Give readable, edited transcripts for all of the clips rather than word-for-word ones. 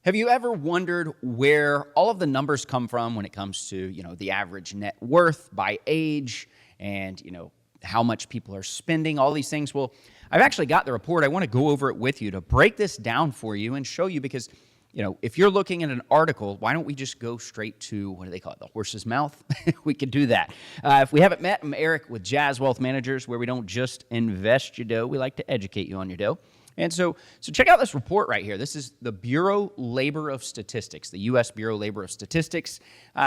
Have you ever wondered where all of the numbers come from when it comes to, the average net worth by age and, how much people are spending, all these things? Well, I've actually got the report. I want to go over it with you to break this down for you and show you because, if you're looking at an article, why don't we just go straight to, what do they call it, the horse's mouth? We could do that. If we haven't met, I'm Eric with Jazz Wealth Managers, where we don't just invest your dough, we like to educate you on your dough. And so check out this report right here. This is the Bureau Labor of Statistics, the U.S. Bureau Labor of Statistics.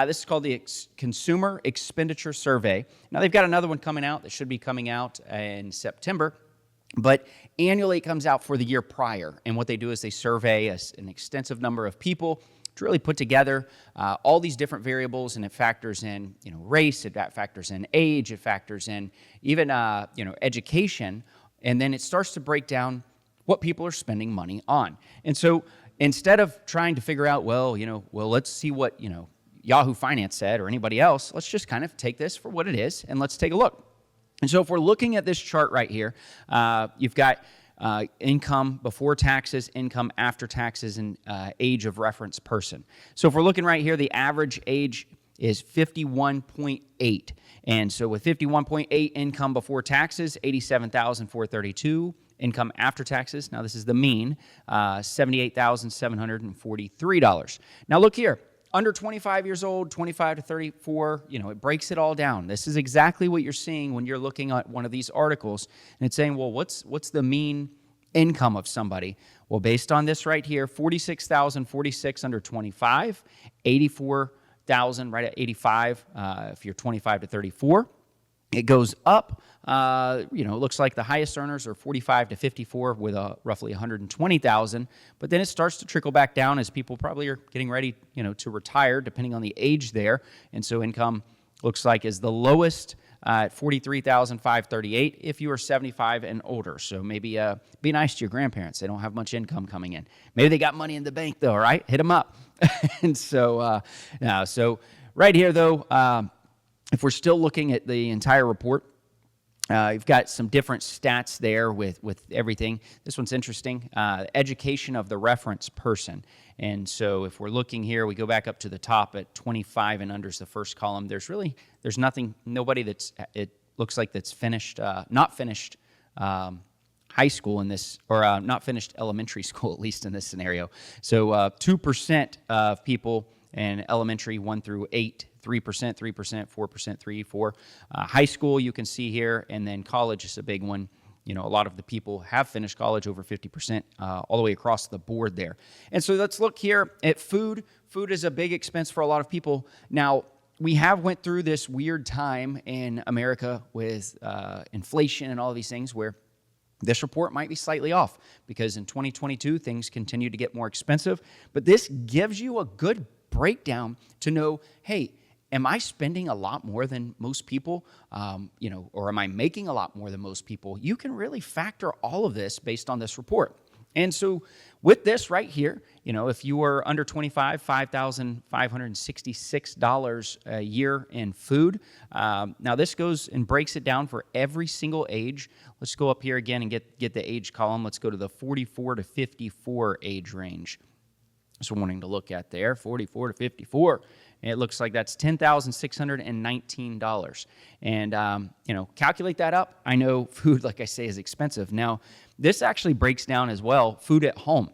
This is called the Consumer Expenditure Survey. Now, they've got another one coming out that should be coming out in September. But annually, it comes out for the year prior. And what they do is they survey an extensive number of people to really put together all these different variables, and it factors in, race, it factors in age, it factors in even, education. And then it starts to break down what people are spending money on. And so instead of trying to figure out, let's see what, Yahoo Finance said or anybody else, let's just kind of take this for what it is and let's take a look. And so if we're looking at this chart right here, you've got income before taxes, income after taxes, and age of reference person. So if we're looking right here, the average age is 51.8. And so with 51.8 income before taxes, $87,432. Income after taxes, now this is the mean, $78,743. Now look here, under 25 years old, 25 to 34, it breaks it all down. This is exactly what you're seeing when you're looking at one of these articles, and it's saying, well, what's the mean income of somebody? Well, based on this right here, $46,046 under 25, $84,000 right at 85 if you're 25 to 34. It goes up, it looks like the highest earners are 45 to 54 with roughly 120,000, but then it starts to trickle back down as people probably are getting ready, to retire depending on the age there. And so income looks like is the lowest at 43,538 if you are 75 and older. So maybe be nice to your grandparents. They don't have much income coming in. Maybe they got money in the bank though, right? Hit them up. And so, so right here though, if we're still looking at the entire report, you've got some different stats there with everything. This one's interesting, education of the reference person. And so if we're looking here, we go back up to the top at 25 and under is the first column. There's nobody it looks like that's finished, not finished high school in this, or not finished elementary school, at least in this scenario. So 2% of people in elementary 1 through 8, 3%, 3%, 4%, 3, 4. High school, you can see here, and then college is a big one. A lot of the people have finished college, over 50%, all the way across the board there. And so let's look here at food. Food is a big expense for a lot of people. Now, we have went through this weird time in America with inflation and all of these things where this report might be slightly off because in 2022, things continue to get more expensive. But this gives you a good breakdown to know, hey, am I spending a lot more than most people, or am I making a lot more than most people? You can really factor all of this based on this report. And so with this right here, if you are under 25, $5,566 a year in food. Now this goes and breaks it down for every single age. Let's go up here again and get the age column. Let's go to the 44 to 54 age range. So wanting to look at there, 44 to 54. It looks like that's $10,619. And, calculate that up. I know food, like I say, is expensive. Now, this actually breaks down as well, food at home.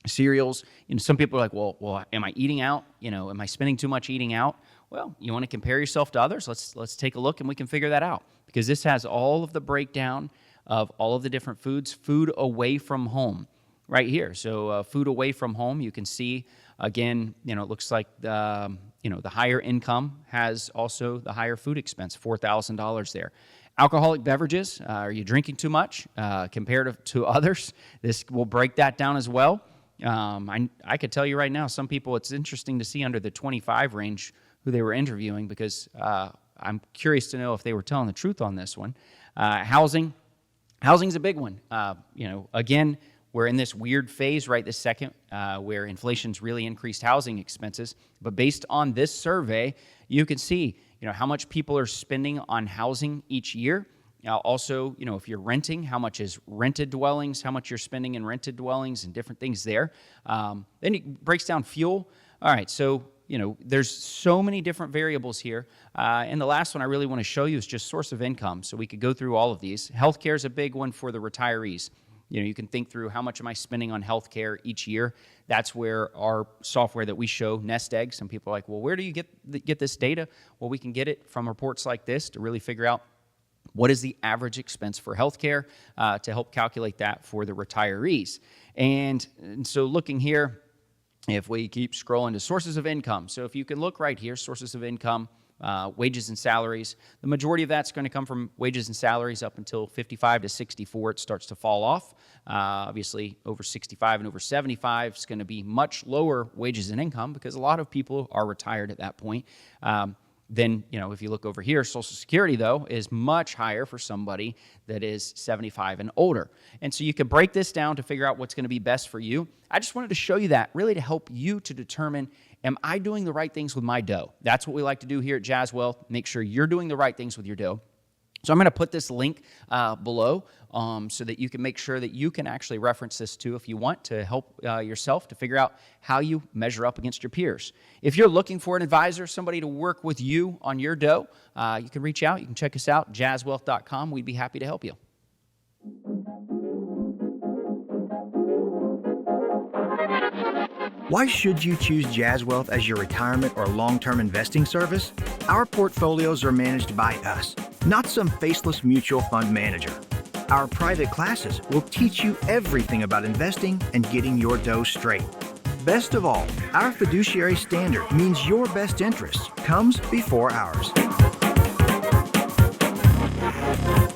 Cereals, some people are like, well, am I eating out? Am I spending too much eating out? Well, you want to compare yourself to others? Let's take a look and we can figure that out. Because this has all of the breakdown of all of the different foods, food away from home. Right here. So food away from home, you can see, again, it looks like the higher income has also the higher food expense, $4,000 there. Alcoholic beverages, are you drinking too much compared to others? This will break that down as well. I could tell you right now, some people, it's interesting to see under the 25 range who they were interviewing because I'm curious to know if they were telling the truth on this one. Housing's a big one. Again, we're in this weird phase right this second where inflation's really increased housing expenses. But based on this survey, you can see, how much people are spending on housing each year. Now, also, if you're renting, how much is rented dwellings, how much you're spending in rented dwellings and different things there. Then it breaks down fuel. All right, so, there's so many different variables here. And the last one I really want to show you is just source of income. So we could go through all of these. Healthcare is a big one for the retirees. You can think through how much am I spending on healthcare each year. That's where our software that we show, Nest Egg. Some people are like, well, where do you get this data? Well, we can get it from reports like this to really figure out what is the average expense for healthcare to help calculate that for the retirees. And so looking here, if we keep scrolling to sources of income. So if you can look right here, sources of income, wages and salaries. The majority of that's going to come from wages and salaries up until 55 to 64. It starts to fall off. Obviously, over 65 and over 75 is going to be much lower wages and income because a lot of people are retired at that point. Then, if you look over here, Social Security, though, is much higher for somebody that is 75 and older. And so you could break this down to figure out what's going to be best for you. I just wanted to show you that, really to help you to determine, am I doing the right things with my dough? That's what we like to do here at Jazz Wealth, make sure you're doing the right things with your dough. So I'm going to put this link below so that you can make sure that you can actually reference this too if you want to help yourself to figure out how you measure up against your peers. If you're looking for an advisor, somebody to work with you on your dough, you can reach out. You can check us out, jazzwealth.com. We'd be happy to help you. Why should you choose Jazz Wealth as your retirement or long-term investing service? Our portfolios are managed by us, not some faceless mutual fund manager. Our private classes will teach you everything about investing and getting your dough straight. Best of all, our fiduciary standard means your best interest comes before ours.